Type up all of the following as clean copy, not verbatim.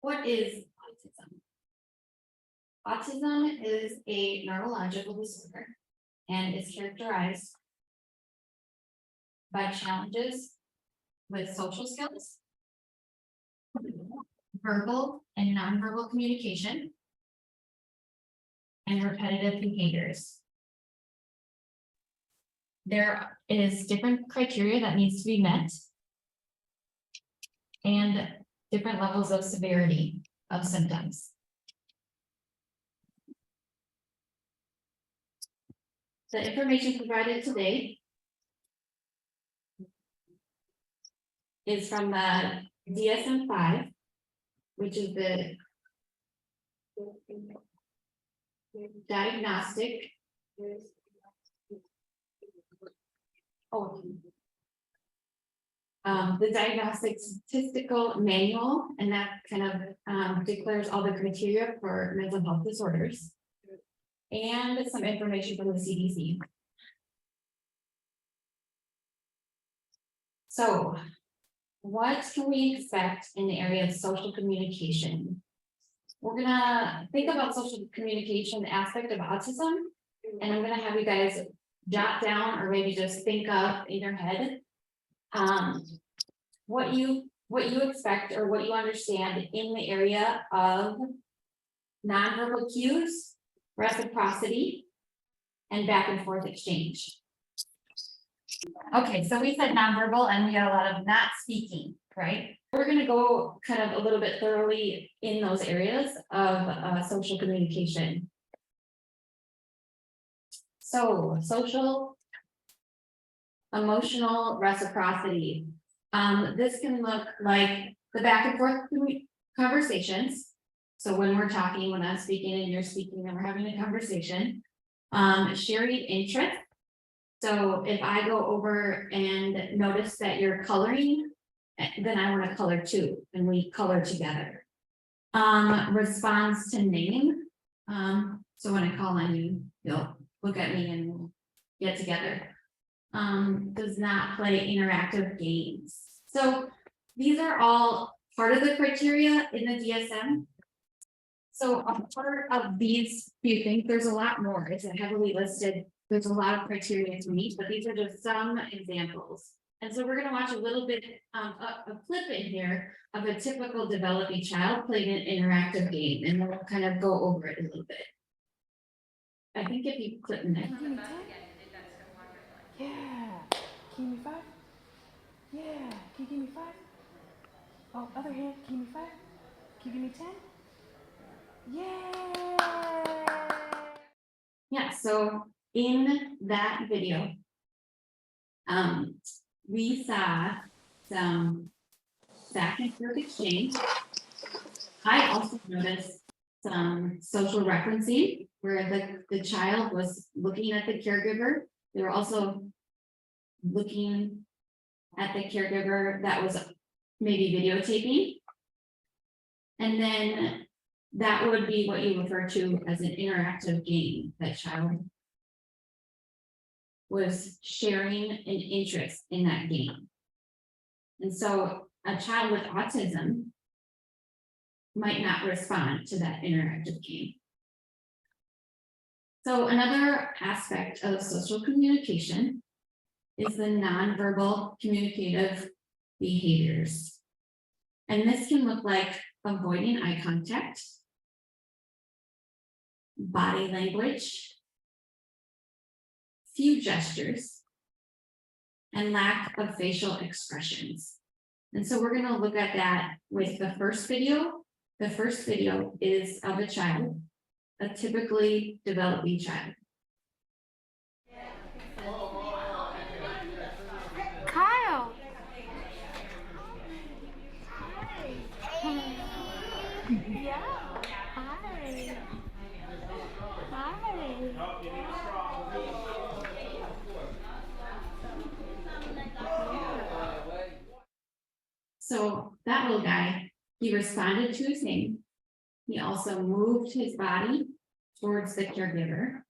What is autism? Autism is a neurological disorder and is characterized by challenges with social skills, verbal and nonverbal communication, and repetitive behaviors. There is different criteria that needs to be met and different levels of severity of symptoms. The information provided today is from the DSM-5, which is the diagnostic. The diagnostic statistical manual, and that kind of declares all the criteria for mental health disorders, and some information from the CDC. So, what can we expect in the area of social communication? We're gonna think about social communication aspect of autism, and I'm gonna have you guys jot down or maybe just think up in your head what you expect or what you understand in the area of nonverbal cues, reciprocity, and back and forth exchange. Okay, so we said nonverbal and we got a lot of not speaking, right? We're going to go kind of a little bit thoroughly in those areas of social communication. So, social emotional reciprocity. This can look like the back and forth conversations. So when we're talking, when I'm speaking and you're speaking and we're having a conversation, sharing interest. So if I go over and notice that you're coloring, then I want to color too, and we color together. Response to name. So when I call on you, you'll look at me and we'll get together. Does not play interactive games. So these are all part of the criteria in the DSM. So a part of these few things, there's a lot more. It's a heavily listed. There's a lot of criteria to meet, but these are just some examples. And so we're going to watch a little bit a clip in here of a typical developing child playing an interactive game, and we'll kind of go over it a little bit. I think if you click next. Yeah. Can you give me 5? Yeah. Can you give me 5? Oh, other hand. Can you give me 5? Can you give me 10? Yeah. Yeah, so in that video, we saw some back and forth exchange. I also noticed some social referencing where the child was looking at the caregiver. They were also looking at the caregiver that was maybe videotaping. And then that would be what you refer to as an interactive game. That child was sharing an interest in that game. And so a child with autism might not respond to that interactive game. So another aspect of social communication is the nonverbal communicative behaviors. And this can look like avoiding eye contact, body language, few gestures, and lack of facial expressions. And so we're going to look at that with the first video. The first video is of a child, a typically developing child. Kyle. Yeah. Hi. Hi. So that little guy, he responded to his name. He also moved his body towards the caregiver.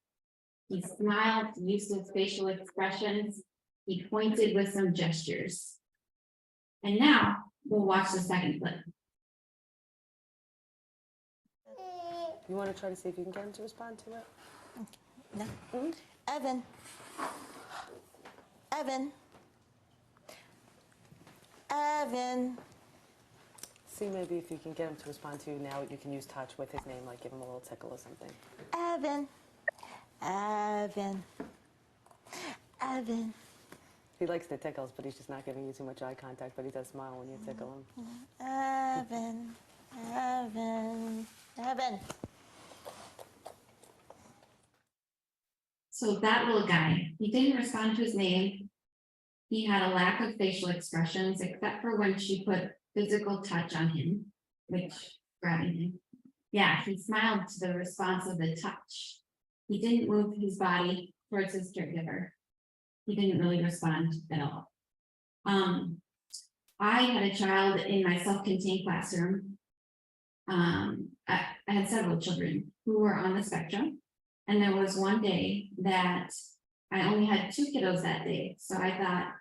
He smiled, used his facial expressions. He pointed with some gestures. And now we'll watch the second clip. You want to try to see if you can get him to respond to it? No. Evan. Evan. Evan. See maybe if you can get him to respond to you now, you can use touch with his name, like give him a little tickle or something. Evan. Evan. Evan. He likes the tickles, but he's just not giving you too much eye contact, but he does smile when you tickle him. Evan. Evan. Evan. So that little guy, he didn't respond to his name. He had a lack of facial expressions, except for when she put physical touch on him, which grabbing him. Yeah, he smiled to the response of the touch. He didn't move his body towards his caregiver. He didn't really respond at all. I had a child in my self-contained classroom. I had several children who were on the spectrum. And there was one day that I only had 2 kiddos that day. So I thought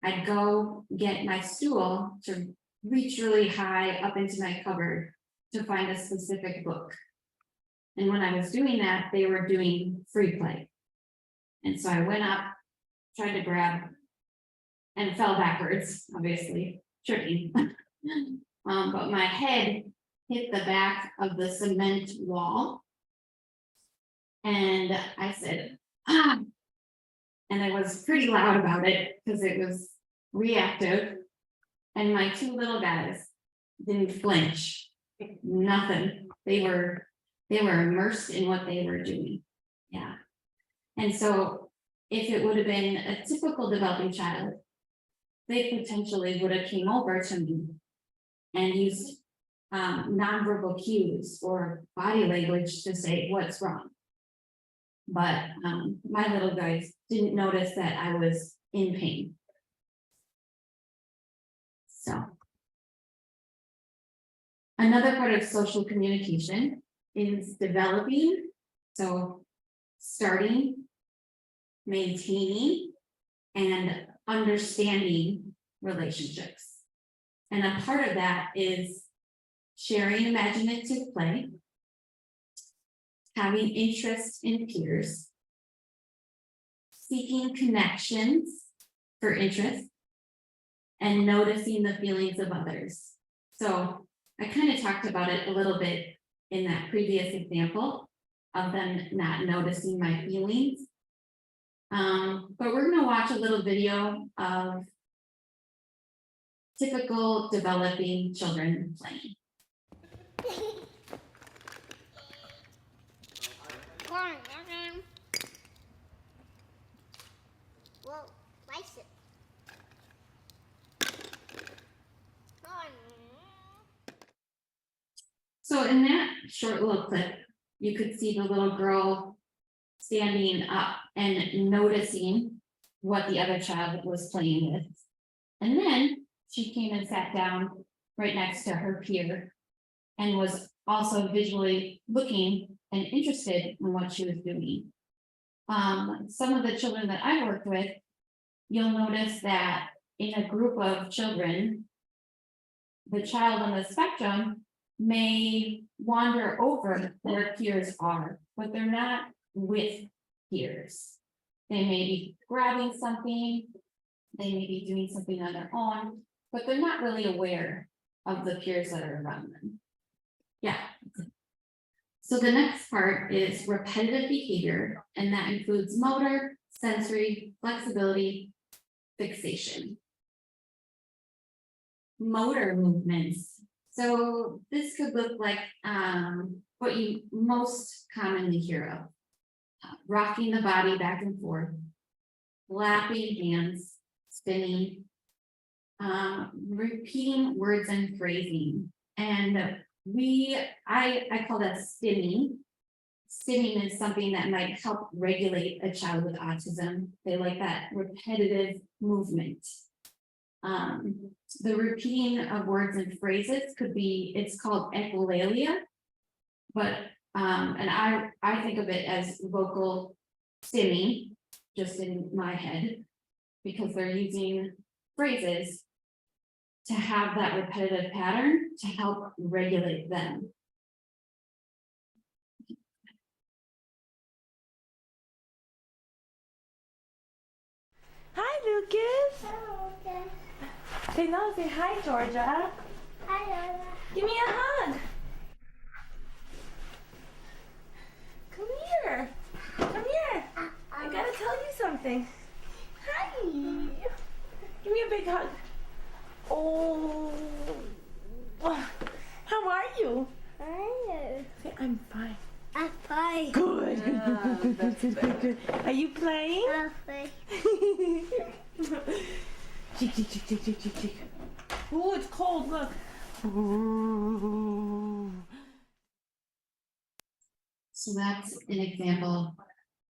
I'd go get my stool to reach really high up into my cupboard to find a specific book. And when I was doing that, they were doing free play. And so I went up, tried to grab, and fell backwards, obviously, tripping. But my head hit the back of the cement wall. And I said, ah, and I was pretty loud about it because it was reactive. And my 2 little guys didn't flinch, nothing. They were immersed in what they were doing. Yeah. And so if it would have been a typical developing child, they potentially would have came over to me and used nonverbal cues or body language to say what's wrong. But my little guys didn't notice that I was in pain. So another part of social communication is developing. So starting, maintaining, and understanding relationships. And a part of that is sharing imaginative play, having interest in peers, seeking connections for interest, and noticing the feelings of others. So I kind of talked about it a little bit in that previous example of them not noticing my feelings. But we're going to watch a little video of typical developing children playing. Whoa, nice it. So in that short little clip, you could see the little girl standing up and noticing what the other child was playing with. And then she came and sat down right next to her peer and was also visually looking and interested in what she was doing. Some of the children that I worked with, you'll notice that in a group of children, the child on the spectrum may wander over where peers are, but they're not with peers. They may be grabbing something, they may be doing something on their own, but they're not really aware of the peers that are around them. Yeah. So the next part is repetitive behavior, and that includes motor, sensory, flexibility, fixation. Motor movements. So this could look like what you most commonly hear of. Rocking the body back and forth, clapping hands, spinning, repeating words and phrasing. And I call that stimming. Stimming is something that might help regulate a child with autism. They like that repetitive movement. The repeating of words and phrases could be, it's called echolalia, but and I think of it as vocal stimming, just in my head, because they're using phrases to have that repetitive pattern to help regulate them. Hi, Lucas. Hello, okay. Say no. Say hi, Georgia. Hi, Lola. Give me a hug. Come here. Come here. I gotta tell you something. Hi. Give me a big hug. Oh. How are you? Hi. Say, I'm fine. I'm fine. Good. Good. Are you playing? I'm fine. Cheek, cheek, cheek, cheek, cheek, cheek, cheek. Ooh, it's cold. Look. Ooh. So that's an example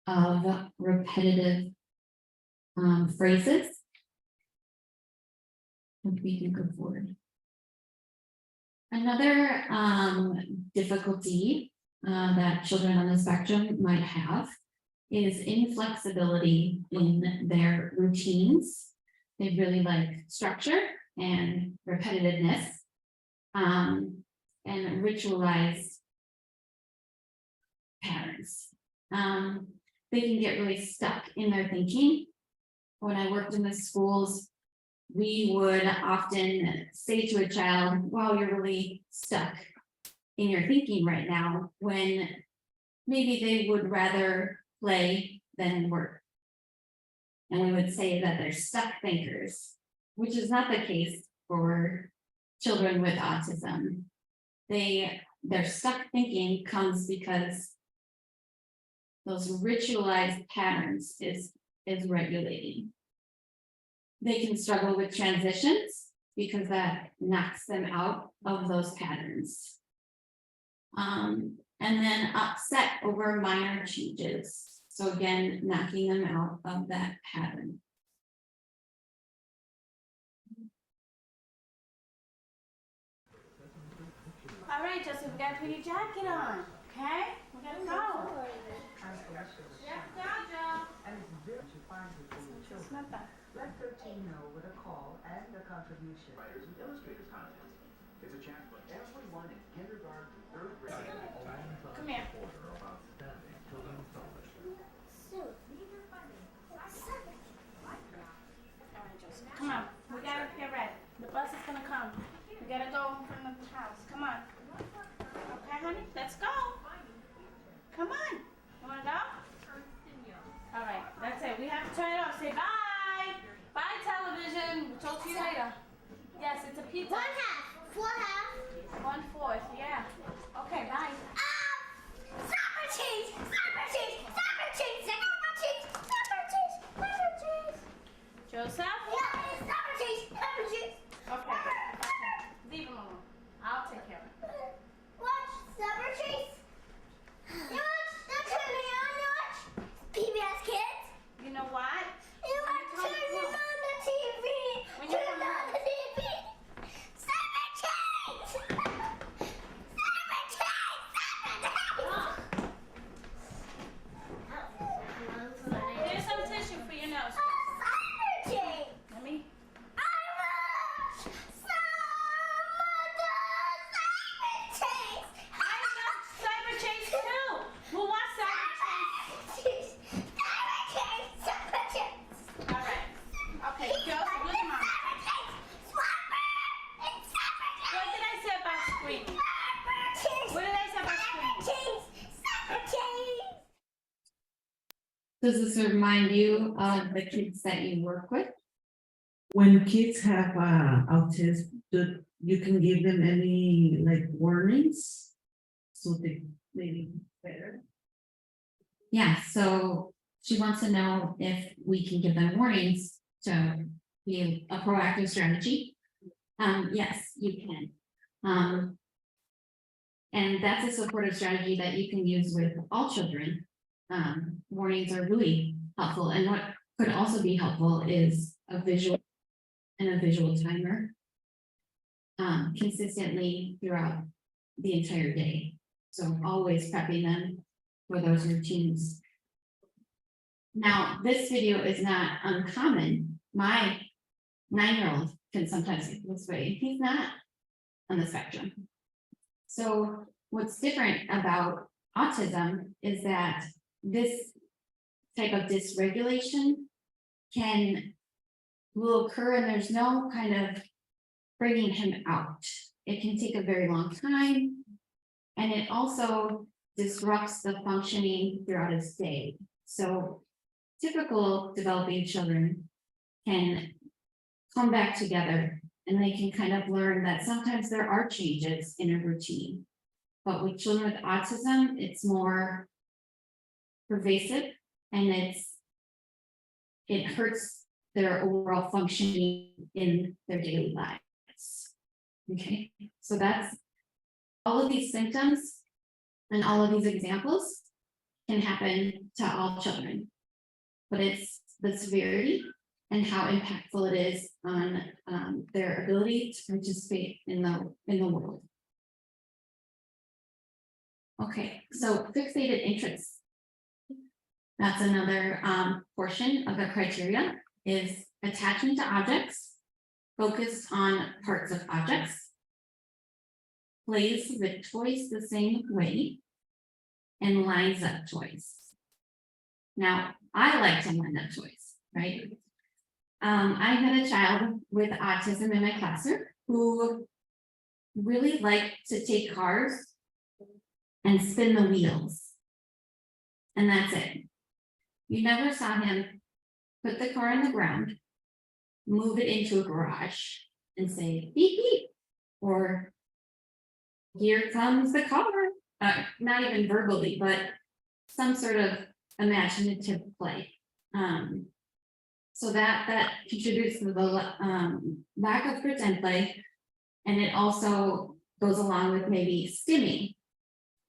of repetitive phrases. If we can go forward. Another difficulty that children on the spectrum might have is inflexibility in their routines. They really like structure and repetitiveness and ritualized patterns. They can get really stuck in their thinking. When I worked in the schools, we would often say to a child, wow, you're really stuck in your thinking right now, when maybe they would rather play than work. And we would say that they're stuck thinkers, which is not the case for children with autism. Their stuck thinking comes because those ritualized patterns is regulating. They can struggle with transitions because that knocks them out of those patterns. And then upset over minor changes. So again, knocking them out of that pattern. All right, Joseph, we gotta put your jacket on, okay? We gotta go. Yeah, go, Joe. Samantha. Let 13 know with a call and a contribution. Writers and illustrators contest. It's a chance for everyone in kindergarten to third grade. Come here. About standing children's knowledge. Soup. All right, Joseph. Come on, we gotta get ready. The bus is gonna come. We gotta go from the house. Come on. Okay, honey, let's go. Come on. You wanna go? All right, that's it. We have to turn it off. Say bye. Bye, television. We'll talk to you later. Yes, it's a pizza. 1/2. 4/2. 1/4, yeah. Okay, bye. Soccer cheese. Soccer cheese. Soccer cheese. Soccer cheese. Soccer cheese. Soccer cheese. Joseph? Yeah, it's soccer cheese. Soccer cheese. Okay. Leave him alone. I'll take care of it. Watch soccer cheese. You watch. Don't turn me on. You watch PBS Kids. You know what? You watch. Turn it on the TV. When you Turn come on the TV. Soccer cheese. Soccer cheese. Soccer cheese. Here's some tissue for your nose. Soccer cheese. Let me. I want some of the soccer cheese. I love Cyber Chase too. We'll watch Cyber Chase. Soccer cheese. Soccer cheese. All right. Okay, Joseph, look at Mom. Soccer cheese. Swapper. It's soccer cheese. What did I say about screaming? Soccer cheese. What did I say about Soccer screaming? cheese. Soccer cheese. Does this remind you of the kids that you work with? When kids have autism, you can give them any like warnings, so they maybe better. Yeah, so she wants to know if we can give them warnings to be a proactive strategy. Yes, you can. And that's a supportive strategy that you can use with all children. Warnings are really helpful, and what could also be helpful is a visual timer consistently throughout the entire day. So always prepping them for those routines. Now, this video is not uncommon. My 9-year-old can sometimes get this way. He's not on the spectrum. So what's different about autism is that this type of dysregulation can will occur and there's no kind of bringing him out. It can take a very long time. And it also disrupts the functioning throughout his day. So typical developing children can come back together and they can kind of learn that sometimes there are changes in a routine. But with children with autism, it's more pervasive and it hurts their overall functioning in their daily lives. Okay, so that's all of these symptoms and all of these examples can happen to all children. But it's the severity and how impactful it is on their ability to participate in the world. Okay, so fixated interests. That's another portion of the criteria is attachment to objects, focus on parts of objects, plays with toys the same way, and lines up toys. Now, I like to line up toys, right? I had a child with autism in my classroom who really liked to take cars and spin the wheels. And that's it. You never saw him put the car on the ground, move it into a garage and say, beep, beep, or here comes the car. Not even verbally, but some sort of imaginative play. So that contributes to the lack of pretend play. And it also goes along with maybe stimming.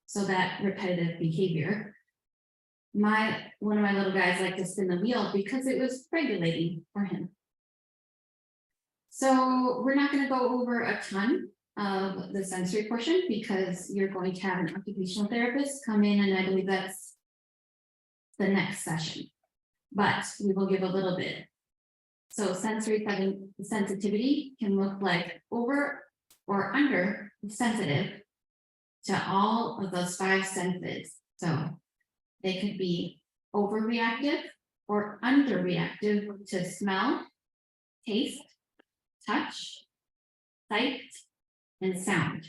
So that repetitive behavior. One of my little guys liked to spin the wheel because it was regulating for him. So we're not going to go over a ton of the sensory portion because you're going to have an occupational therapist come in, and I believe that's the next session. But we will give a little bit. So sensory sensitivity can look like over or under sensitive to all of those 5 senses. So they could be overreactive or underreactive to smell, taste, touch, sight, and sound.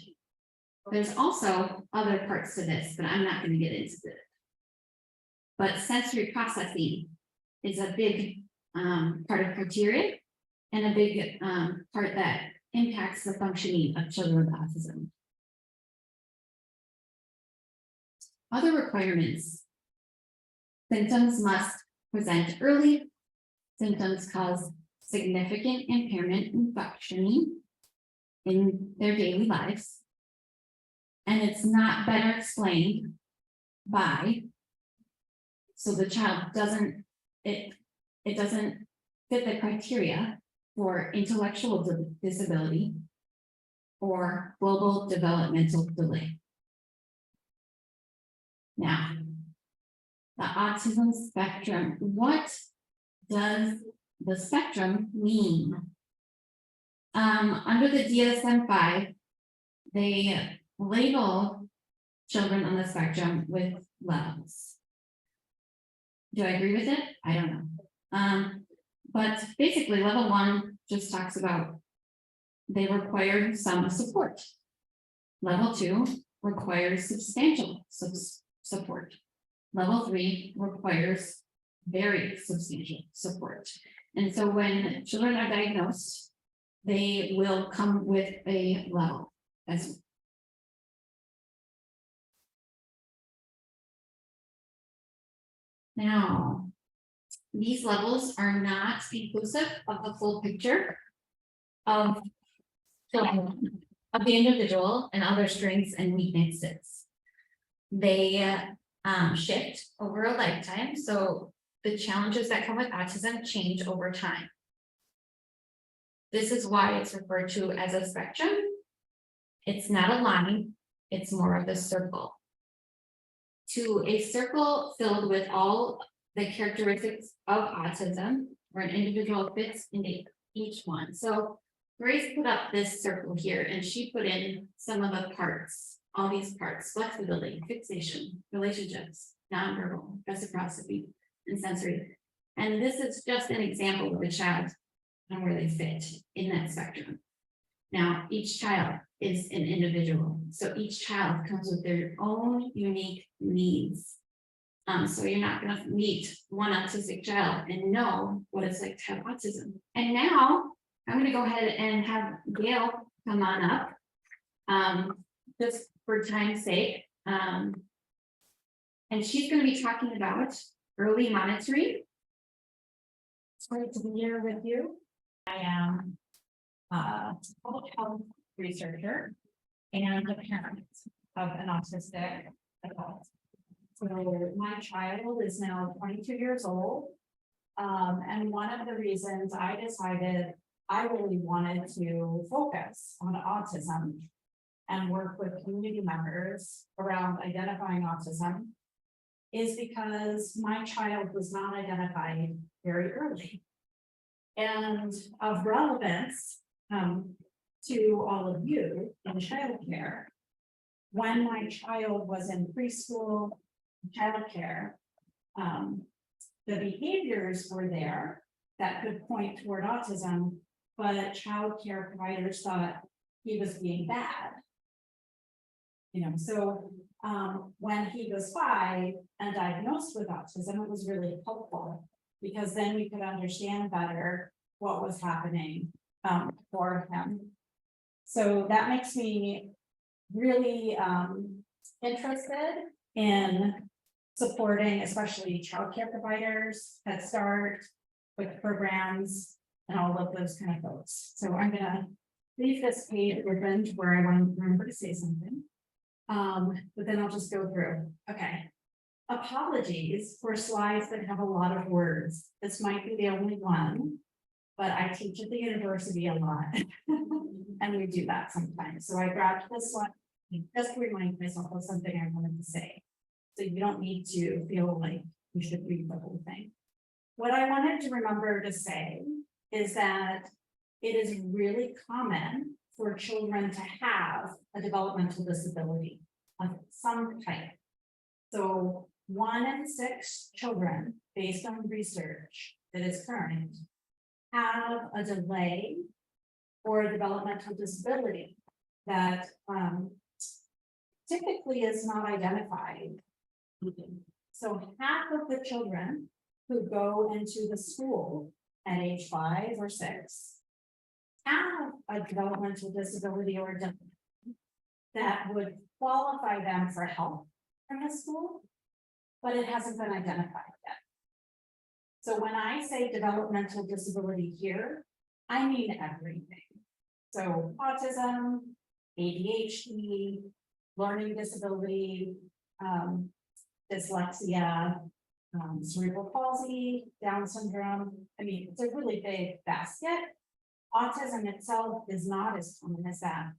There's also other parts to this, but I'm not going to get into it. But sensory processing is a big part of criteria and a big part that impacts the functioning of children with autism. Other requirements. Symptoms must present early. Symptoms cause significant impairment in functioning in their daily lives. And it's not better explained by, so the child doesn't, it doesn't fit the criteria for intellectual disability or global developmental delay. Now, the autism spectrum, what does the spectrum mean? Under the DSM-5, they label children on the spectrum with levels. Do I agree with it? I don't know. But basically level 1 just talks about they require some support. Level 2 requires substantial support. Level 3 requires very substantial support. And so when children are diagnosed, they will come with a level as now. These levels are not inclusive of the full picture of the individual and other strengths and weaknesses. They shift over a lifetime, so the challenges that come with autism change over time. This is why it's referred to as a spectrum. It's not a line, it's more of a circle. To a circle filled with all the characteristics of autism, where an individual fits into each one. So Grace put up this circle here and she put in some of the parts, all these parts: flexibility, fixation, relationships, nonverbal, reciprocity, and sensory. And this is just an example of a child and where they fit in that spectrum. Now, each child is an individual, so each child comes with their own unique needs. So you're not gonna meet one autistic child and know what it's like to have autism. And now, I'm gonna go ahead and have Gail come on up. Just for time's sake. And she's gonna be talking about early monitoring. It's great to be here with you. I am a public health researcher and a parent of an autistic adult. So my child is now 22 years old. And one of the reasons I decided I really wanted to focus on autism and work with community members around identifying autism is because my child was not identified very early. And of relevance to all of you in childcare, when my child was in preschool childcare, the behaviors were there that could point toward autism, but childcare providers thought he was being bad. So when he was 5 and diagnosed with autism, it was really helpful because then we could understand better what was happening for him. So that makes me really interested in supporting especially childcare providers, Head Start, with programs, and all of those kind of folks. So I'm gonna leave this page open to where I want to remember to say something. But then I'll just go through. Okay. Apologies for slides that have a lot of words. This might be the only one, but I teach at the university a lot. And we do that sometimes. So I grabbed this one just to remind myself of something I wanted to say. So you don't need to feel like you should read the whole thing. What I wanted to remember to say is that it is really common for children to have a developmental disability of some type. So 1 in 6 children, based on research that is current, have a delay or a developmental disability that typically is not identified. So half of the children who go into the school at age 5 or 6 have a developmental disability or a that would qualify them for help from the school, but it hasn't been identified yet. So when I say developmental disability here, I mean everything. So autism, ADHD, learning disability, dyslexia, cerebral palsy, Down syndrome. I mean, it's a really big basket. Autism itself is not as common as that.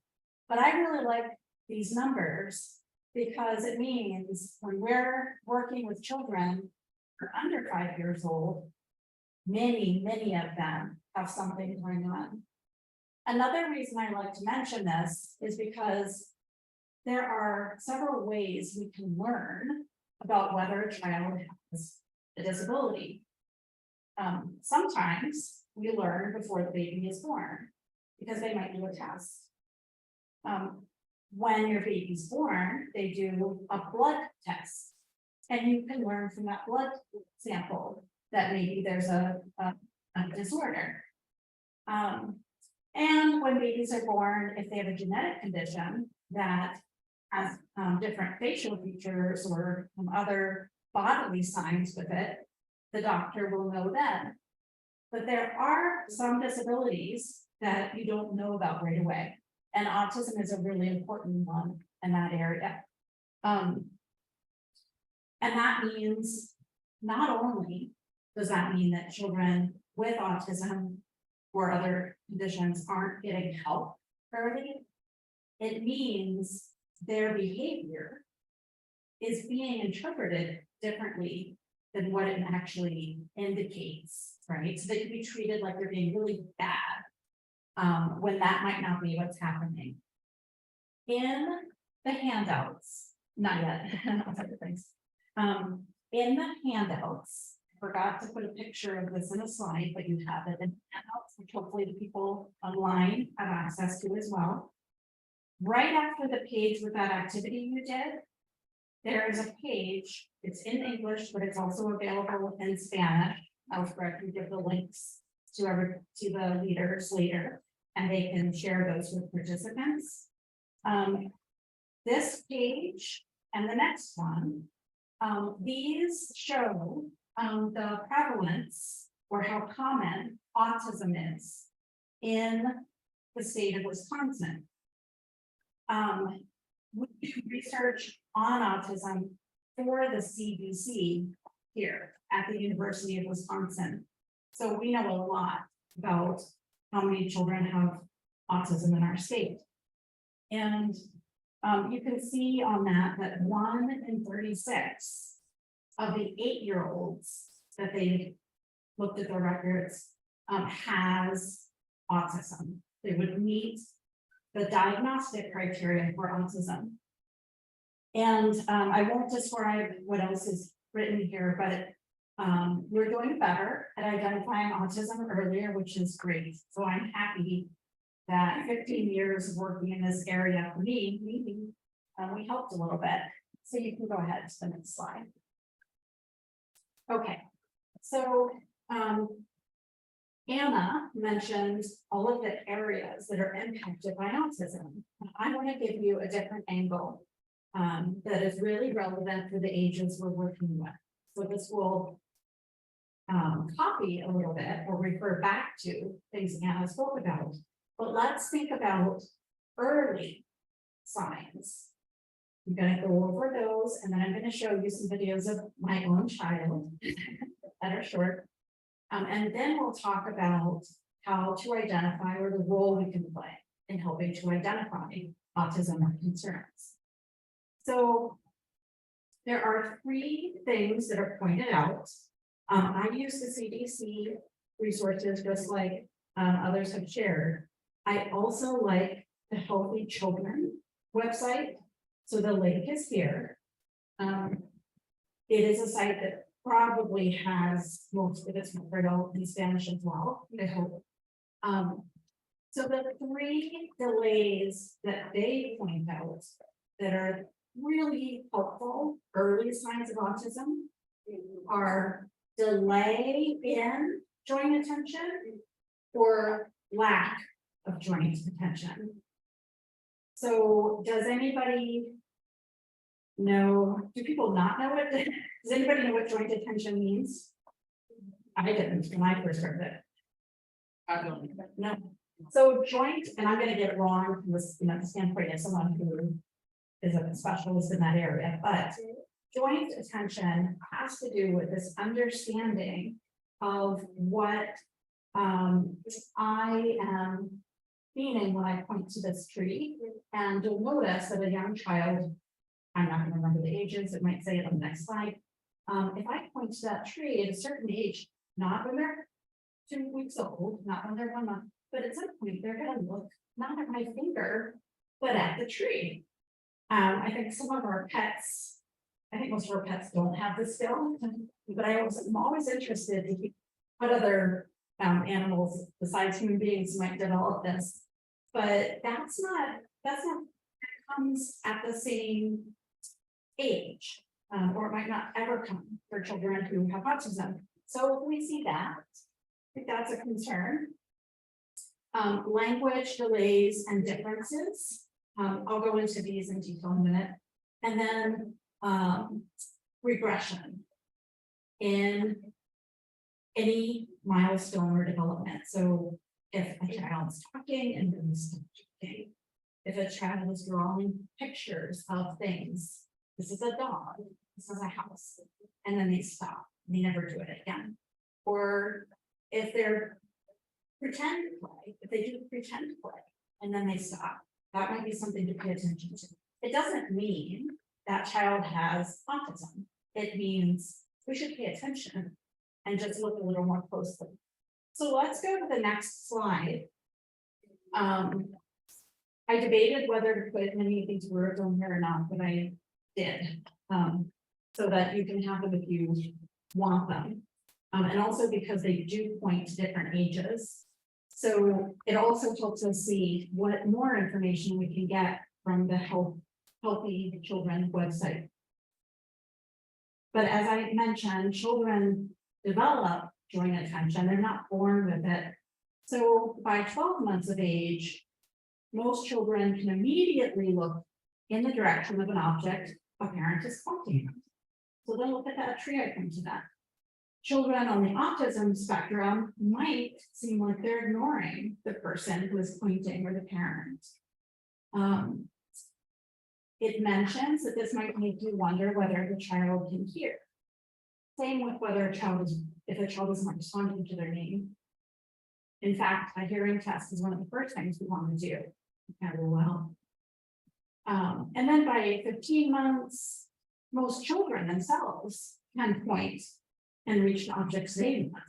But I really like these numbers because it means when we're working with children who are under 5 years old, many of them have something going on. Another reason I like to mention this is because there are several ways we can learn about whether a child has a disability. Sometimes we learn before the baby is born because they might do a test. When your baby's born, they do a blood test, and you can learn from that blood sample that maybe there's a disorder. And when babies are born, if they have a genetic condition that has different facial features or other bodily signs with it, the doctor will know then. But there are some disabilities that you don't know about right away. And autism is a really important one in that area. And that means not only does that mean that children with autism or other conditions aren't getting help early, it means their behavior is being interpreted differently than what it actually indicates, right? So they could be treated like they're being really bad when that might not be what's happening. In the handouts, not yet, in the handouts, forgot to put a picture of this in a slide, but you have it in handouts, which hopefully the people online have access to as well. Right after the page with that activity you did, there is a page, it's in English, but it's also available in Spanish. I was correct, we give the links to the leaders later, and they can share those with participants. This page and the next one, these show the prevalence or how common autism is in the state of Wisconsin. We do research on autism for the CDC here at the University of Wisconsin. So we know a lot about how many children have autism in our state. And you can see on that 1 in 36 of the 8-year-olds that they looked at their records has autism. They would meet the diagnostic criteria for autism. And I won't describe what else is written here, but we're doing better at identifying autism earlier, which is great. So I'm happy that 15 years of working in this area for me, we helped a little bit. So you can go ahead to the next slide. Okay, so Anna mentioned all of the areas that are impacted by autism. I want to give you a different angle that is really relevant for the ages we're working with. So this will copy a little bit or refer back to things Anna spoke about. But let's think about early signs. I'm going to go over those, and then I'm going to show you some videos of my own child that are short. And then we'll talk about how to identify or the role we can play in helping to identify autism or concerns. So there are 3 things that are pointed out. I use the CDC resources just like others have shared. I also like the Healthy Children website. So the link is here. It is a site that probably has most of its material in Spanish as well, I hope. So the 3 delays that they point out that are really helpful early signs of autism are delay in joint attention or lack of joint attention. So does anybody know, do people not know what, does anybody know what joint attention means? I didn't when I first heard it. I don't know. So joint, and I'm gonna get it wrong from this, standpoint of someone who is a specialist in that area, but joint attention has to do with this understanding of what I am meaning when I point to this tree. And you'll notice that a young child, I'm not going to remember the ages, it might say it on the next slide. If I point to that tree at a certain age, not when they're 2 weeks old, not when they're 1 month, but at some point they're going to look not at my finger, but at the tree. I think some of our pets, I think most of our pets don't have this skill, but I'm always interested in what other animals besides human beings might develop this. But that's not comes at the same age, or it might not ever come for children who have autism. So if we see that, I think that's a concern. Language delays and differences. I'll go into these in detail in a minute. And then regression in any milestone or development. So if a child's talking and then stops talking, if a child is drawing pictures of things, this is a dog, this is a house, and then they stop, they never do it again. Or if they're pretend play, if they do pretend play and then they stop, that might be something to pay attention to. It doesn't mean that child has autism. It means we should pay attention and just look a little more closely. So let's go to the next slide. I debated whether to put any of these words on here or not, but I did, so that you can have them if you want them. And also because they do point to different ages. So it also helps us see what more information we can get from the Healthy Children website. But as I mentioned, children develop joint attention, they're not born with it. So by 12 months of age, most children can immediately look in the direction of an object a parent is pointing at. So they'll look at that tree icon to that. Children on the autism spectrum might seem like they're ignoring the person who is pointing or the parent. It mentions that this might make you wonder whether the child can hear. Same with whether a child is, if a child isn't responding to their name. In fact, a hearing test is one of the first things we want to do. Well. And then by 15 months, most children themselves can point and reach the objects they want.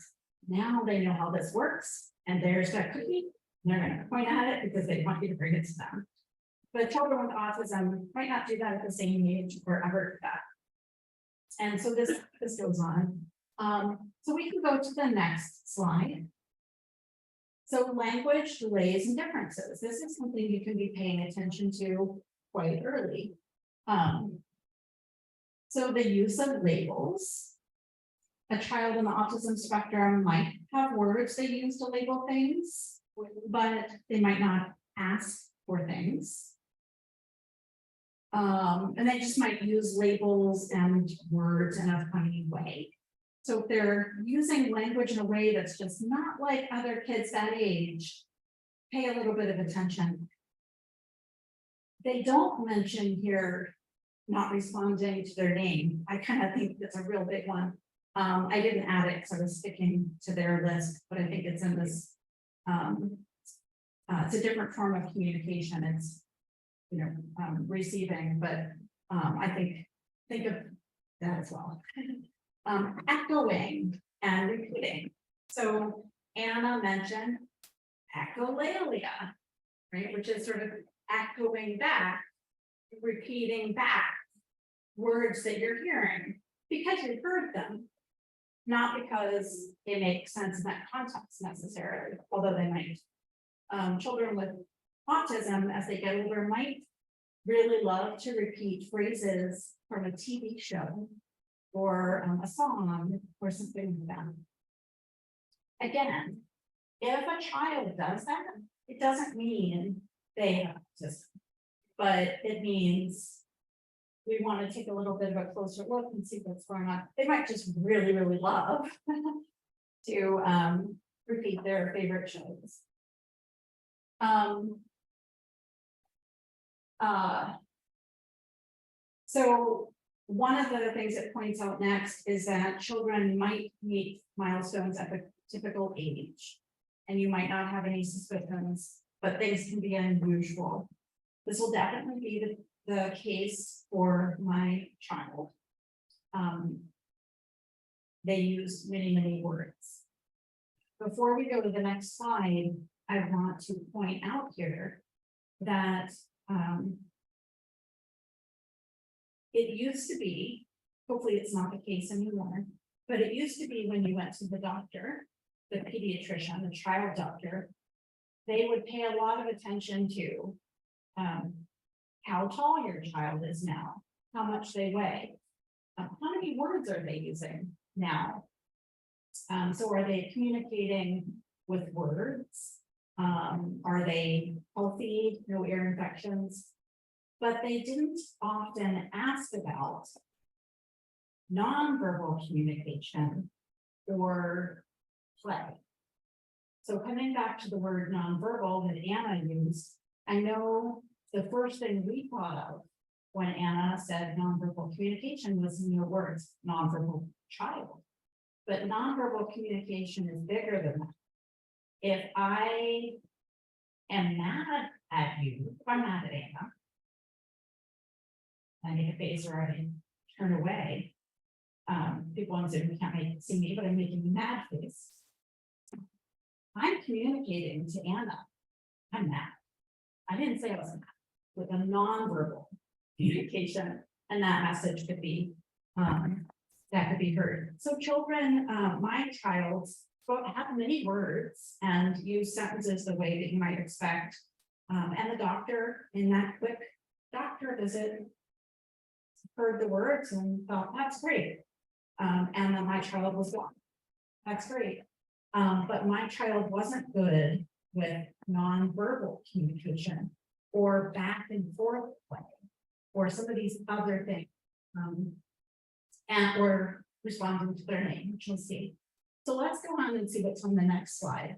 Now they know how this works, and there's that cookie. They're going to point at it because they want you to bring it to them. But children with autism might not do that at the same age or ever do that. And so this goes on. So we can go to the next slide. So language delays and differences. This is something you can be paying attention to quite early. So the use of labels. A child in the autism spectrum might have words they use to label things, but they might not ask for things. And they just might use labels and words in a funny way. So if they're using language in a way that's just not like other kids that age, pay a little bit of attention. They don't mention here not responding to their name. I kind of think that's a real big one. I didn't add it because I was sticking to their list, but I think it's in this. It's a different form of communication. It's, receiving, but I think of that as well. Echoing and repeating. So Anna mentioned echolalia, right, which is sort of echoing back, repeating back words that you're hearing because you've heard them, not because it makes sense in that context necessarily, although they might. Children with autism, as they get older, might really love to repeat phrases from a TV show or a song or something like that. Again, if a child does that, it doesn't mean they have autism, but it means we want to take a little bit of a closer look and see what's going on. They might just really, really love to repeat their favorite shows. So one of the things it points out next is that children might meet milestones at the typical age, and you might not have any suspicions, but things can be unusual. This will definitely be the case for my child. They use many, many words. Before we go to the next slide, I want to point out here that it used to be, hopefully it's not the case anymore, but it used to be when you went to the doctor, the pediatrician, the child doctor, they would pay a lot of attention to how tall your child is now, how much they weigh, how many words are they using now. So are they communicating with words? Are they healthy, no ear infections? But they didn't often ask about nonverbal communication or play. So coming back to the word nonverbal that Anna used, I know the first thing we thought of when Anna said nonverbal communication was in your words, nonverbal child. But nonverbal communication is bigger than that. If I am mad at you, if I'm mad at Anna, I make a face or I turn away. People on Zoom can't see me, but I'm making a mad face. I'm communicating to Anna, I'm mad. I didn't say I was mad, with a nonverbal communication, and that message could be that could be heard. So children, my child have many words and use sentences the way that you might expect. And the doctor in that quick doctor visit heard the words and thought, that's great. And then my child was gone. That's great. But my child wasn't good with nonverbal communication or back and forth play or some of these other things. And or responding to their name, which we'll see. So let's go on and see what's on the next slide.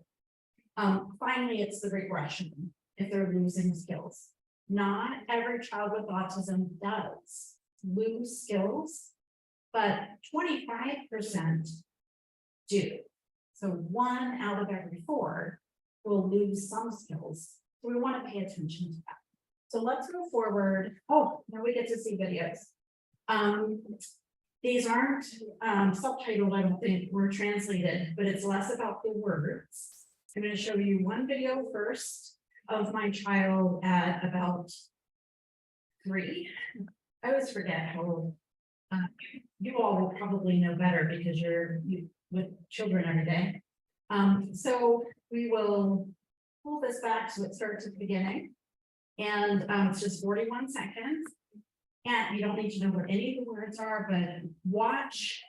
Finally, it's the regression if they're losing skills. Not every child with autism does lose skills, but 25% do. So 1 out of every 4 will lose some skills. So we want to pay attention to that. So let's go forward. Oh, now we get to see videos. These aren't subtitled, I don't think, were translated, but it's less about the words. I'm going to show you one video first of my child at about 3. I always forget how old. You all will probably know better because you're with children every day. So we will pull this back so it starts at the beginning. And it's just 41 seconds. And you don't need to know what any of the words are, but watch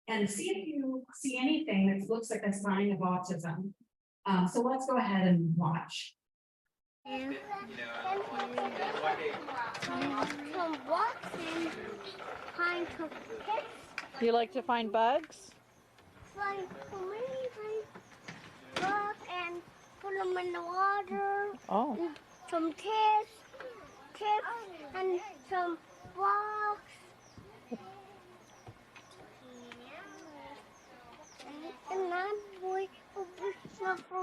and see if you see anything that looks like a sign of autism. So let's go ahead and watch. You like to find bugs? Find and put them in the water. Oh. And some tips, and some rocks. And that boy will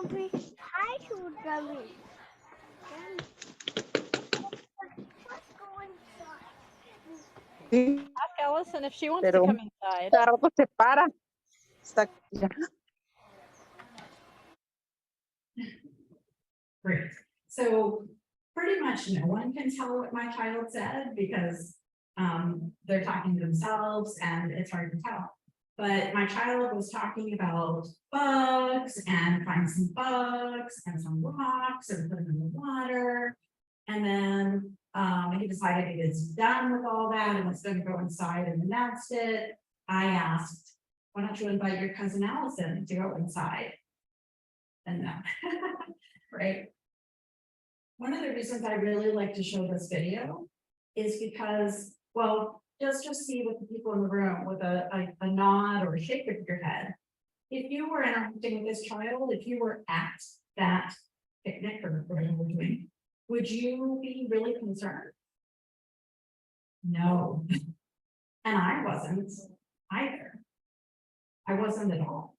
be high to them. Let's go inside. Ask Allison if she wants to come inside. Algo se para. Está ya. Great. So pretty much no one can tell what my child said because they're talking to themselves and it's hard to tell. But my child was talking about bugs and find some bugs and some rocks and put them in the water. And then he decided he was done with all that and was going to go inside and announced it. I asked, why don't you invite your cousin Allison to go inside? And no, right? One of the reasons I really like to show this video is because, well, just see with the people in the room with a nod or a shake of your head. If you were interacting with this child, if you were at that picnic or whatever we're doing, would you be really concerned? No. And I wasn't either. I wasn't at all.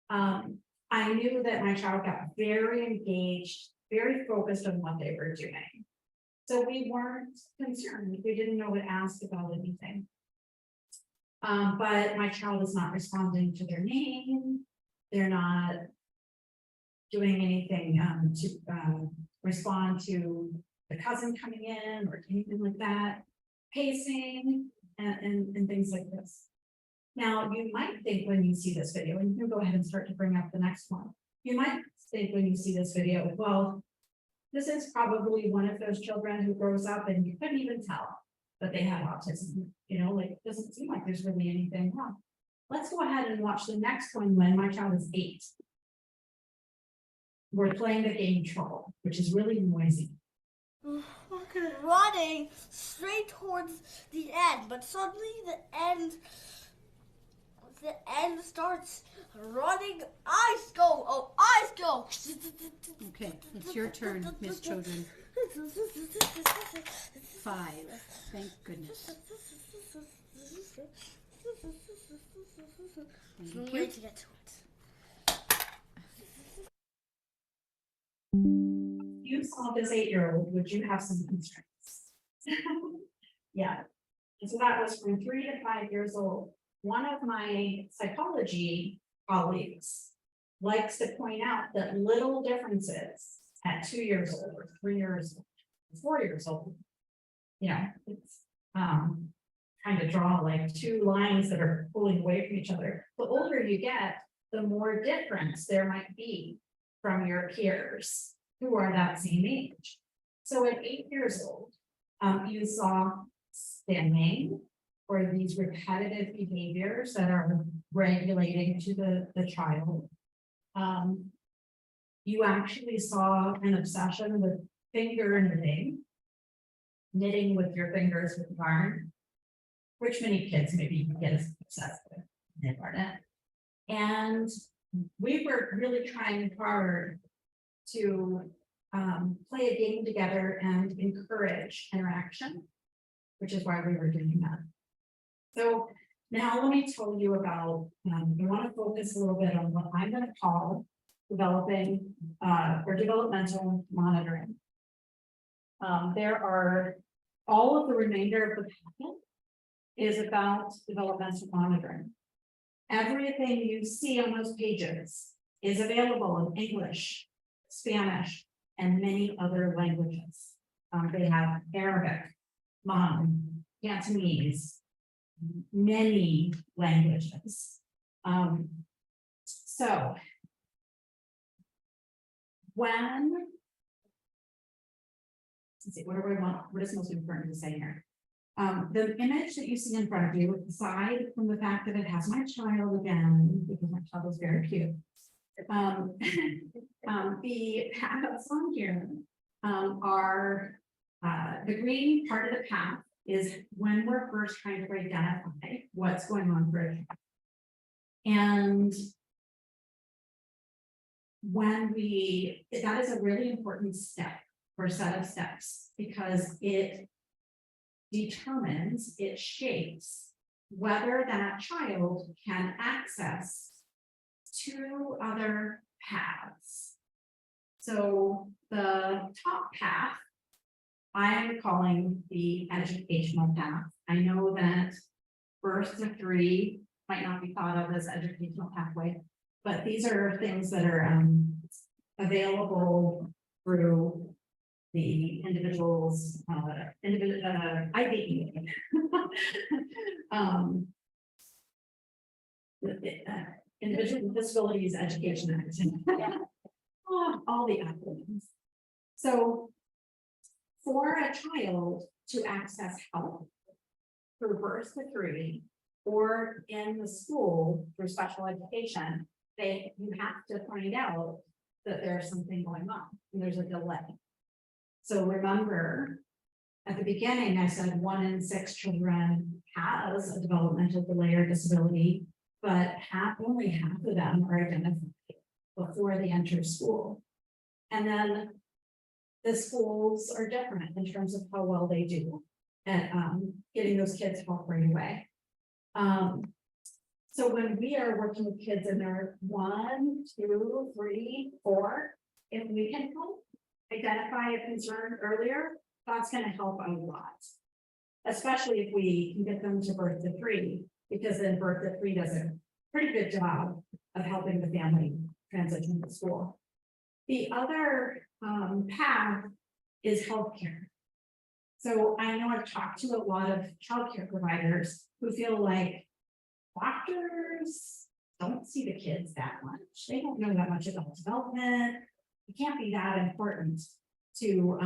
I knew that my child got very engaged, very focused on what they were doing. So we weren't concerned. We didn't know to ask about anything. But my child is not responding to their name. They're not doing anything to respond to the cousin coming in or anything like that. Pacing and things like this. Now, you might think when you see this video, and you can go ahead and start to bring up the next one. You might think when you see this video, well, this is probably one of those children who grows up and you couldn't even tell that they had autism. You know, like, it doesn't seem like there's really anything wrong. Let's go ahead and watch the next one when my child is 8. We're playing the game Trouble, which is really noisy. Okay, running straight towards the end, but suddenly the end starts running. Eyes go! Oh, eyes go! Okay, it's your turn, Miss Chodron. 5. Thank goodness. Thank you. To get to it. You saw this 8-year-old, would you have some constraints? Yeah. And so that was from 3 to 5 years old. One of my psychology colleagues likes to point out that little differences at 2 years old or 3 years old, 4 years old, you know, it's trying to draw like two lines that are pulling away from each other. The older you get, the more difference there might be from your peers who are that same age. So at 8 years old, you saw stimming, or these repetitive behaviors that are regulating to the child. You actually saw an obsession with finger knitting with your fingers with yarn, which many kids maybe get obsessed with, knit Barthen. And we were really trying hard to play a game together and encourage interaction, which is why we were doing that. So now let me tell you about, I want to focus a little bit on what I'm going to call developing or developmental monitoring. There are all of the remainder of the packet is about developmental monitoring. Everything you see on those pages is available in English, Spanish, and many other languages. They have Arabic, Hmong, Cantonese, many languages. So when, let's see, what do I want? What is most important to say here? The image that you see in front of you, aside from the fact that it has my child again, because my child is very cute. The paths on here are the green part of the path is when we're first trying to identify what's going on for a child. And when that is a really important step or set of steps, because it determines, it shapes whether that child can access 2 other paths. So the top path, I'm calling the educational path. I know that birth to 3 might not be thought of as educational pathway, but these are things that are available through the individual's IDE. Individual with Disabilities Education Act. All the acronyms. So for a child to access help through birth to 3 or in the school through special education, you have to find out that there's something going on and there's a delay. So remember, at the beginning, I said 1 in 6 children has a developmental delay or disability, but only half of them are identified before they enter school. And then the schools are different in terms of how well they do at getting those kids help right away. So when we are working with kids and they're 1, 2, 3, 4, if we can help identify a concern earlier, that's going to help a lot, especially if we can get them to birth to 3, because then birth to 3 does a pretty good job of helping the family transition to school. The other path is healthcare. So I know I've talked to a lot of childcare providers who feel like doctors don't see the kids that much. They don't know that much about development. It can't be that important to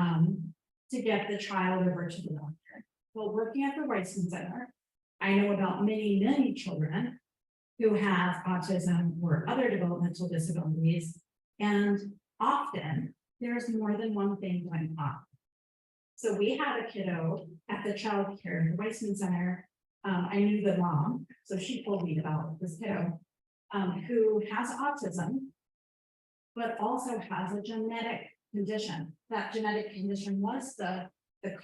get the child over to the doctor. Well, working at the Waisman Center, I know about many children who have autism or other developmental disabilities, and often there's more than one thing going on. So we had a kiddo at the child care, the Waisman Center. I knew the mom, so she told me about this kiddo who has autism, but also has a genetic condition. That genetic condition was the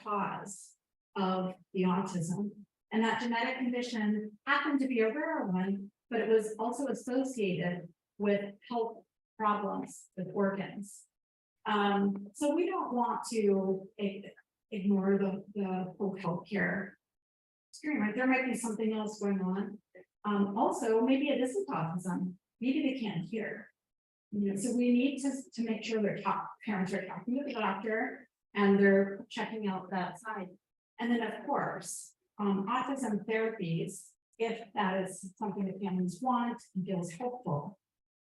cause of the autism. And that genetic condition happened to be a rare one, but it was also associated with health problems with organs. So we don't want to ignore the whole healthcare screen, right? There might be something else going on. Also, maybe it isn't autism. Maybe they can't hear. So we need to make sure parents are talking to the doctor and they're checking out that side. And then of course, autism therapies, if that is something that families want and feels helpful,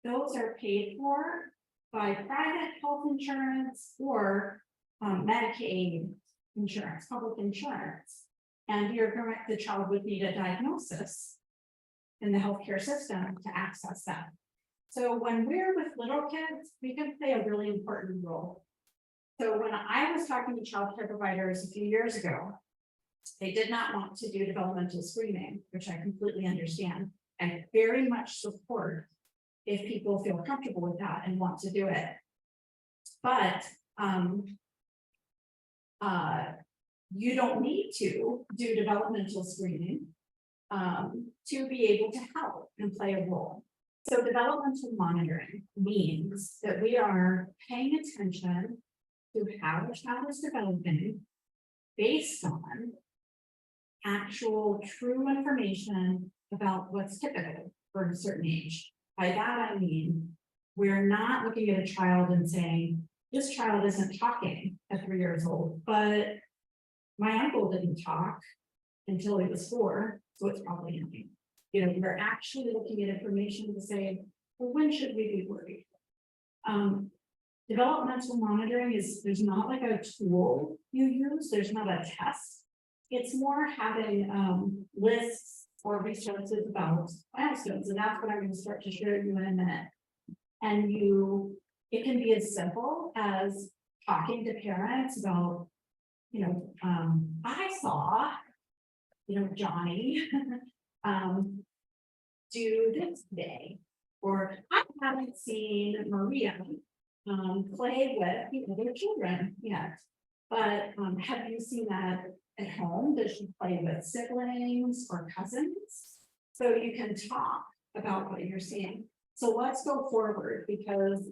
those are paid for by private health insurance or Medicaid insurance, public insurance. And you're correct, the child would need a diagnosis in the healthcare system to access that. So when we're with little kids, we can play a really important role. So when I was talking to childcare providers a few years ago, they did not want to do developmental screening, which I completely understand and very much support if people feel comfortable with that and want to do it. But you don't need to do developmental screening to be able to help and play a role. So developmental monitoring means that we are paying attention to how the child is developing based on actual true information about what's typical for a certain age. By that I mean, we're not looking at a child and saying, this child isn't talking at 3 years old, but my uncle didn't talk until he was 4, so it's probably him. You know, we're actually looking at information to say, well, when should we be worried? Developmental monitoring is, there's not like a tool you use, there's not a test. It's more having lists or resources about milestones, and that's what I'm going to start to share you in a minute. And it can be as simple as talking to parents about, you know, I saw, you know, Johnny do this today, or I haven't seen Maria play with the other children yet, but have you seen that at home? Does she play with siblings or cousins? So you can talk about what you're seeing. So let's go forward, because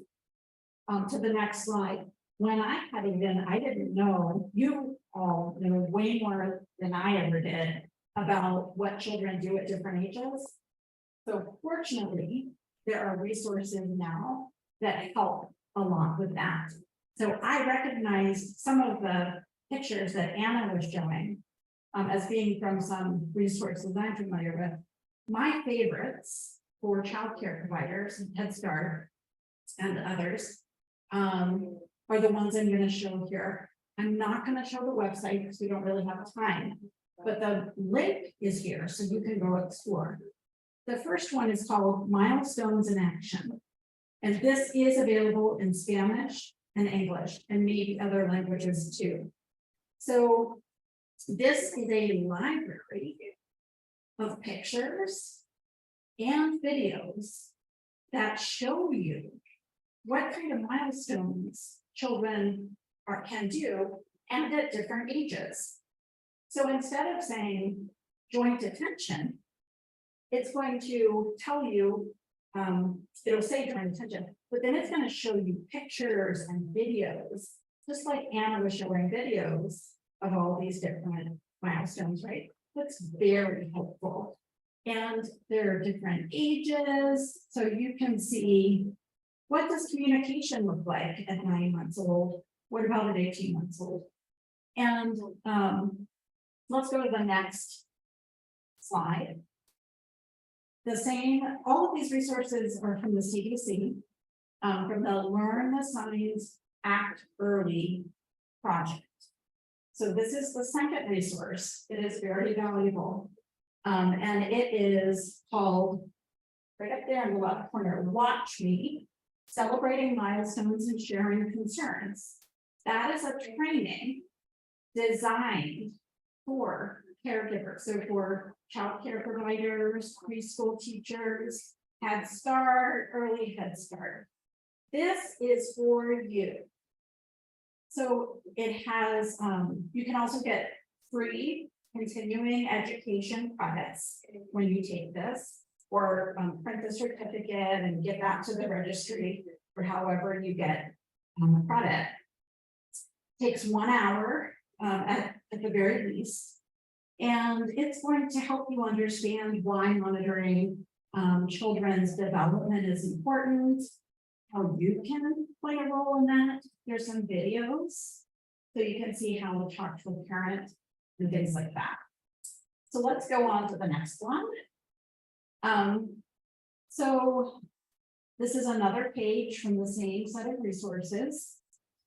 to the next slide. When I didn't know, you all know way more than I ever did about what children do at different ages. So fortunately, there are resources now that help a lot with that. So I recognized some of the pictures that Anna was showing as being from some resources I'm familiar with. My favorites for childcare providers, Head Start and others, are the ones I'm going to show here. I'm not going to show the website because we don't really have time, but the link is here so you can go explore. The first one is called Milestones in Action, and this is available in Spanish and English and maybe other languages too. So this is a library of pictures and videos that show you what kind of milestones children can do and at different ages. So instead of saying joint attention, it's going to tell you, it'll say joint attention, but then it's going to show you pictures and videos, just like Anna was showing videos of all these different milestones, right? That's very helpful. And there are different ages, so you can see, what does communication look like at 9 months old? What about at 18 months old? And let's go to the next slide. The same, all of these resources are from the CDC, from the Learn the Signs, Act Early project. So this is the second resource. It is very valuable. And it is called, right up there in the left corner, Watch Me, Celebrating Milestones and Sharing Concerns. That is a training designed for caregivers, so for child care providers, preschool teachers, Head Start, early Head Start. This is for you. So it has, you can also get free continuing education credits when you take this, or print the certificate and get that to the registry for however you get credit. Takes 1 hour at the very least. And it's going to help you understand why monitoring children's development is important, how you can play a role in that. There's some videos, so you can see how to talk to a parent and things like that. So let's go on to the next one. So this is another page from the same set of resources.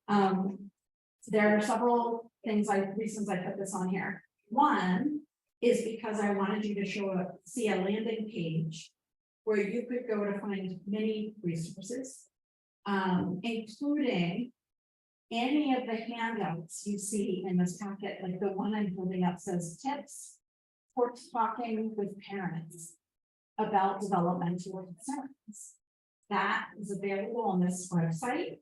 There are several reasons I put this on here. One is because I wanted you to see a landing page where you could go to find many resources, including any of the handouts you see in this packet, like the one I'm holding up says tips for talking with parents about developmental concerns. That is available on this website,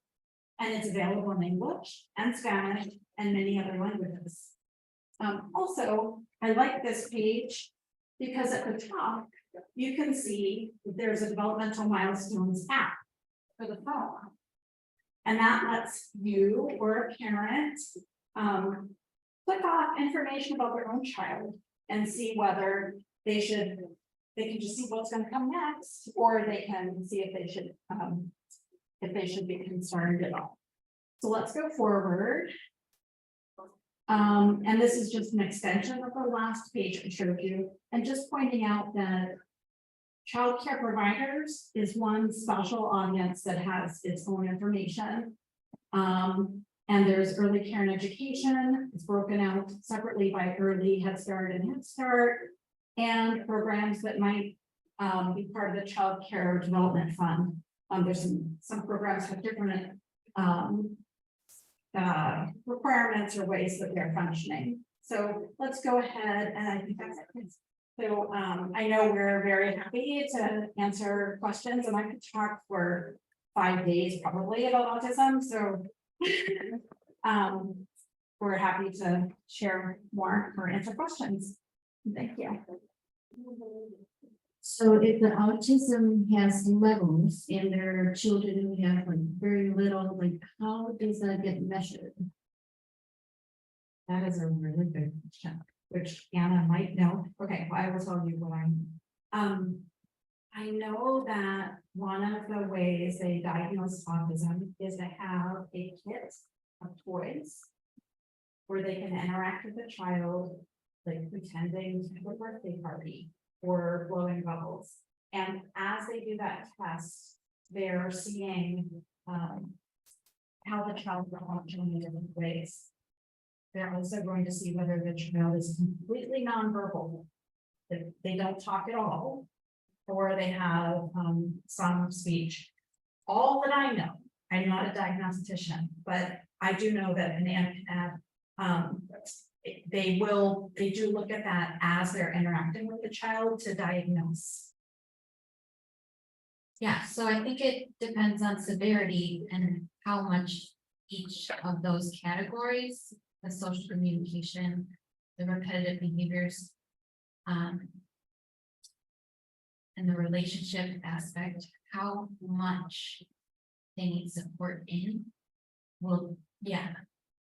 and it's available in English and Spanish and many other languages. Also, I like this page because at the top, you can see that there's a developmental milestones app for the phone. And that lets you or a parent click off information about their own child and see whether they can just see what's going to come next, or they can see if they should be concerned at all. So let's go forward. And this is just an extension of the last page I showed you, and just pointing out that childcare providers is one special audience that has its own information. And there's early care and education. It's broken out separately by early Head Start and Head Start, and programs that might be part of the Child Care Development Fund. There's some programs have different requirements or ways that they're functioning. So let's go ahead, and I think that's it. So I know we're very happy to answer questions, and I could talk for 5 days probably about autism. So we're happy to share more or answer questions. Thank you. So if the autism has levels and there are children who have like very little, like how does that get measured? That is a really good question, which Anna might know. Okay, well, I will tell you what I know that one of the ways they diagnose autism is to have a kit of toys where they can interact with the child, like pretending to have a birthday party or blowing bubbles. And as they do that test, they're seeing how the child is functioning in different ways. They're also going to see whether the child is completely nonverbal, that they don't talk at all, or they have some speech. All that I know, I'm not a diagnostician, but I do know that an they do look at that as they're interacting with the child to diagnose. Yeah, so I think it depends on severity and how much each of those categories, the social communication, the repetitive behaviors, and the relationship aspect, how much they need support in will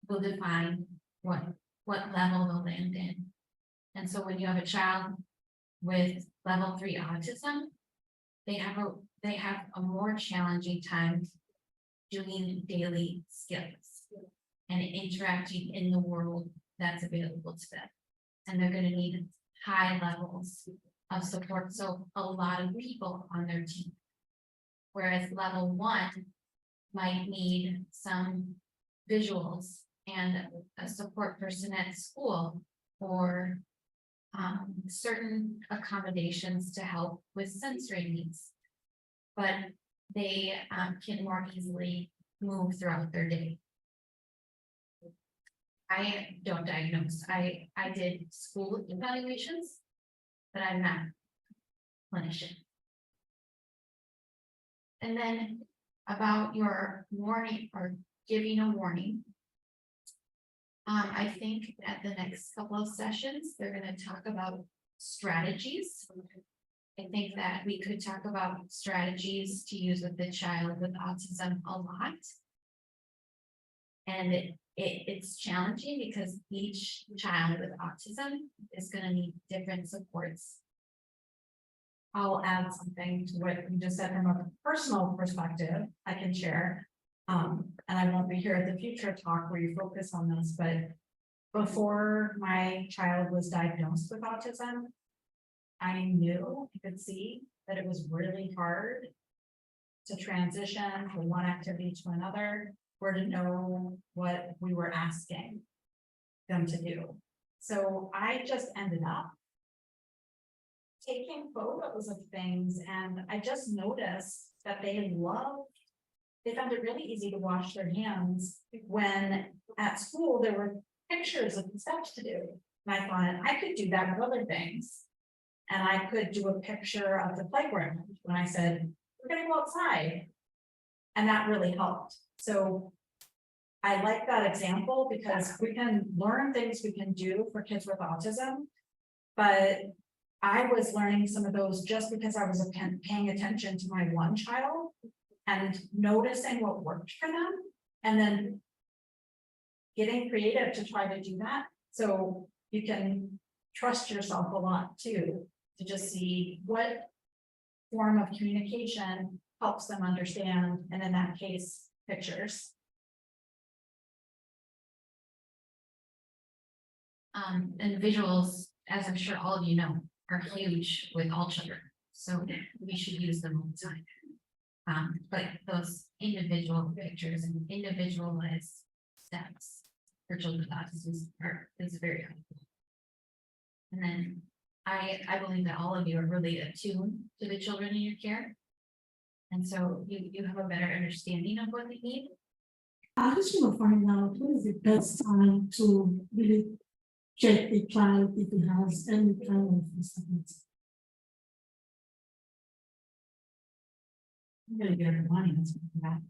define what level they'll land in. And so when you have a child with level 3 autism, they have a more challenging time doing daily skills and interacting in the world that's available to them. And they're going to need high levels of support. So a lot of people on their team. Whereas level 1 might need some visuals and a support person at school, or certain accommodations to help with sensory needs, but they can more easily move throughout their day. I don't diagnose. I did school evaluations, but I'm not a clinician. And then about your warning or giving a warning. I think at the next couple of sessions, they're going to talk about strategies. I think that we could talk about strategies to use with the child with autism a lot. And it's challenging because each child with autism is going to need different supports. I'll add something to what you just said from a personal perspective I can share. And I won't be here at the future talk where you focus on this, but before my child was diagnosed with autism, I knew, I could see that it was really hard to transition from one activity to another, or to know what we were asking them to do. So I just ended up taking photos of things, and I just noticed that they found it really easy to wash their hands when at school there were pictures of the steps to do. And I thought I could do that with other things. And I could do a picture of the playground when I said, we're gonna go outside. And that really helped. So I like that example because we can learn things we can do for kids with autism. But I was learning some of those just because I was paying attention to my one child and noticing what worked for them, and then getting creative to try to do that. So you can trust yourself a lot too, to just see what form of communication helps them understand, and in that case, pictures. And visuals, as I'm sure all of you know, are huge with all children, so we should use them all the time. But those individual pictures and individualized steps for children with autism is very helpful. And then I believe that all of you are really attuned to the children in your care. And so you have a better understanding of what they need. I just want to find out what is the best time to really check the child if he has any kind of disability. I'm gonna get her money for that.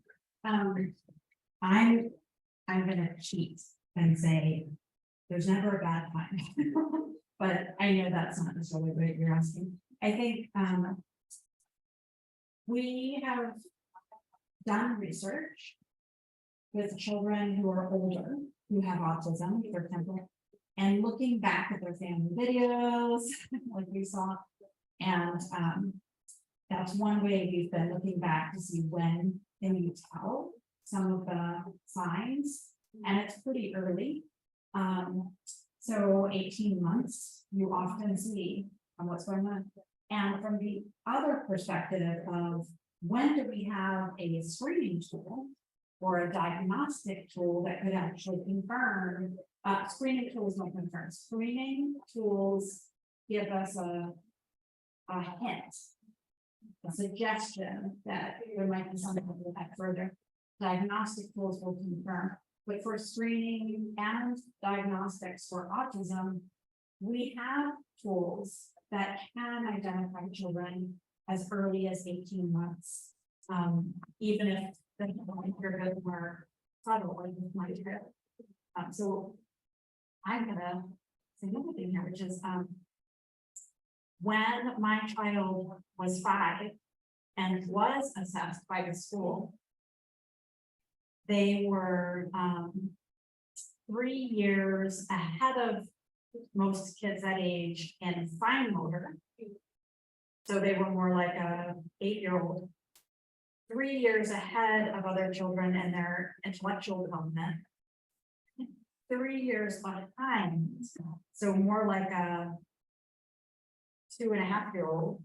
I'm gonna cheat and say there's never a bad time. But I know that's not necessarily what you're asking. I think we have done research with children who are older, who have autism, for example, and looking back at their family videos, like we saw, and that's one way we've been looking back to see when can you tell some of the signs, and it's pretty early. So 18 months, you often see what's going on. And from the other perspective of when do we have a screening tool or a diagnostic tool that could actually confirm, screening tools don't confirm, screening tools give us a hint, a suggestion that there might be something to look at further. Diagnostic tools will confirm, but for screening and diagnostics for autism, we have tools that can identify children as early as 18 months, even if the period were subtle, like with my child. So I'm gonna say another thing here, which is when my child was 5 and was assessed by the school, they were 3 years ahead of most kids that age in fine motor. So they were more like a 8-year-old, 3 years ahead of other children in their intellectual development, 3 years behind. So more like a 2.5-year-old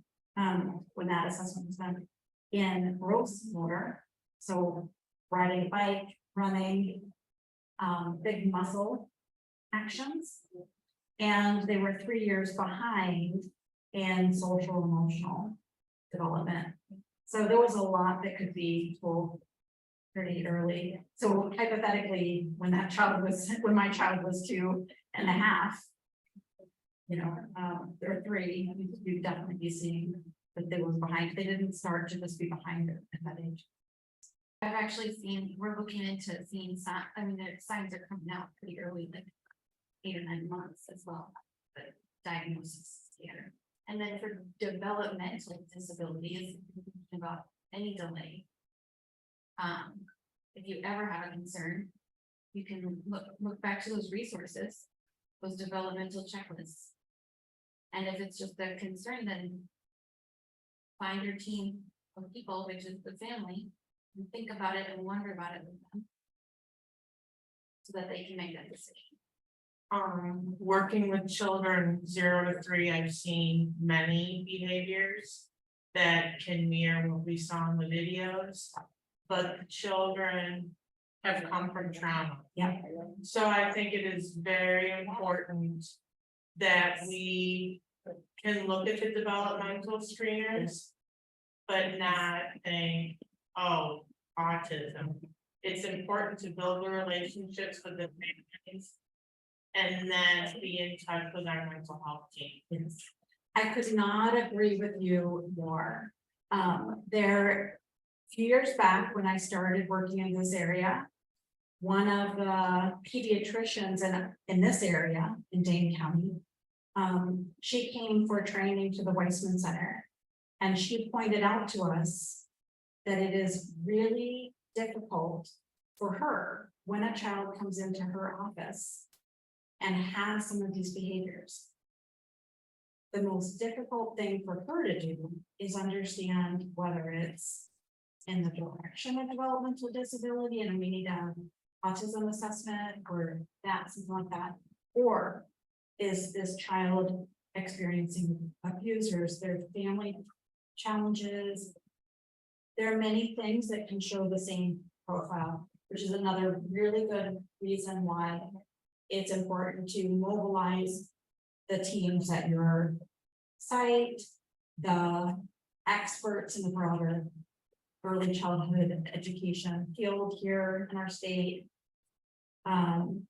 when that assessment was done in gross motor. So riding a bike, running, big muscle actions. And they were 3 years behind in social emotional development. So there was a lot that could be told pretty early. So hypothetically, when my child was 2.5, or 3, you'd definitely be seeing that they was behind. They didn't start to just be behind at that age. I've actually seen, we're looking into seeing signs, the signs are coming out pretty early, like 8 or 9 months as well, but diagnosis together. And then for developmental disabilities, about any delay. If you ever have a concern, you can look back to those resources, those developmental checklists. And if it's just a concern, then find your team of people, which is the family, and think about it and wonder about it with them, so that they can make that decision. Working with children 0 to 3, I've seen many behaviors that can mirror what we saw in the videos. But the children have come from trauma. Yeah. So I think it is very important that we can look at the developmental screeners, but not think, oh, autism. It's important to build the relationships with the families and then be in touch with our mental health team. I could not agree with you more. There, a few years back, when I started working in this area, one of the pediatricians in this area, in Dane County, she came for training to the Waisman Center. And she pointed out to us that it is really difficult for her when a child comes into her office and has some of these behaviors. The most difficult thing for her to do is understand whether it's in the direction of developmental disability and we need an autism assessment or that, something like that, or is this child experiencing abusers, their family challenges. There are many things that can show the same profile, which is another really good reason why it's important to mobilize the teams at your site, the experts in the broader early childhood education field here in our state. Having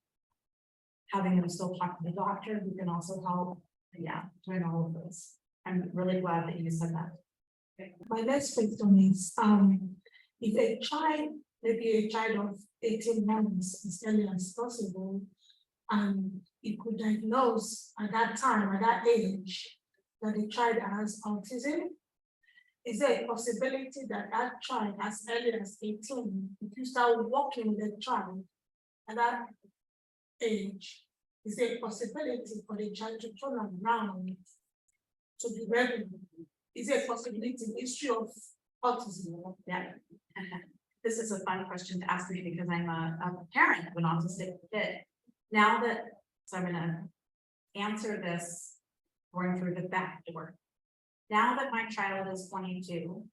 them still talk to the doctor who can also help. Yeah, doing all of this. I'm really glad that you said that. My next question is, if a child, maybe a child of 18 months as early as possible, and you could diagnose at that time, at that age, that the child has autism, is there a possibility that that child as early as 18, if you start working with the child at that age, is there a possibility for the child to turn around to be ready? Is there a possibility in the history of autism? Yeah. This is a fun question to ask me because I'm a parent of an autistic kid. Now that, so I'm gonna answer this going through the back door. Now that my child is 22,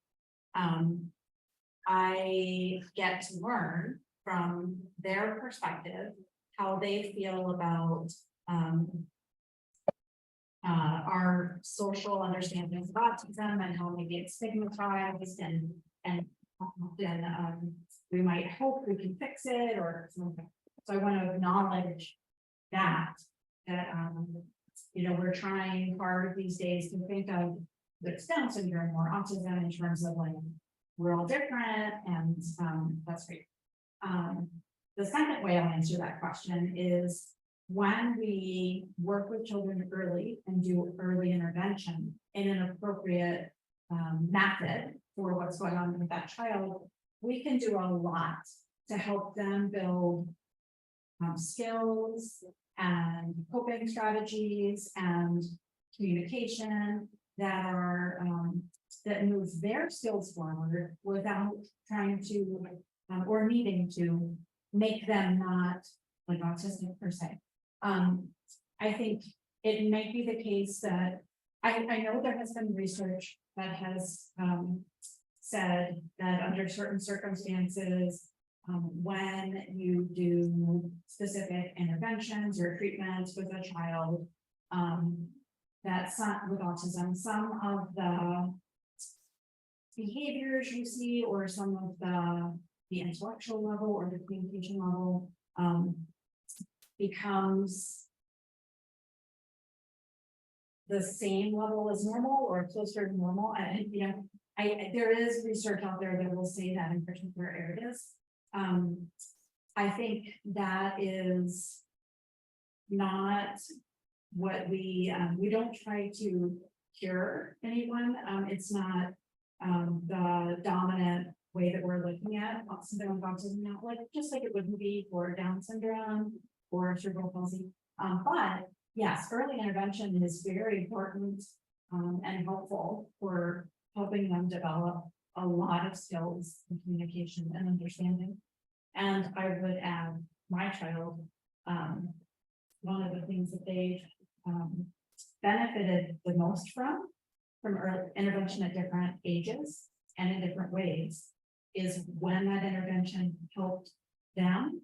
I get to learn from their perspective how they feel about our social understandings of autism and how maybe it's stigmatized and then we might hope we can fix it or something. So I want to acknowledge that you know, we're trying hard these days to think of the Down syndrome or autism in terms of like we're all different, and that's great. The second way I'll answer that question is when we work with children early and do early intervention in an appropriate method for what's going on with that child, we can do a lot to help them build skills and coping strategies and communication that are that move their skills forward without trying to or needing to make them not like autistic per se. I think it might be the case that I know there has been research that has said that under certain circumstances, when you do specific interventions or treatments with a child, that with autism, some of the behaviors you see or some of the intellectual level or the communication level becomes the same level as normal or closer to normal. And you know, there is research out there that will say that in particular areas. I think that is not what we don't try to cure anyone. It's not the dominant way that we're looking at autism now, like just like it wouldn't be for Down syndrome or cerebral palsy. But yes, early intervention is very important and helpful for helping them develop a lot of skills in communication and understanding. And I would add my child one of the things that they've benefited the most from early intervention at different ages and in different ways, is when that intervention helped them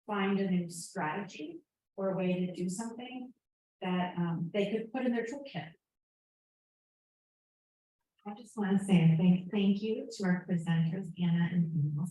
find a new strategy or a way to do something that they could put in their toolkit. I just want to say thank you to our presenters, Anna and Emil.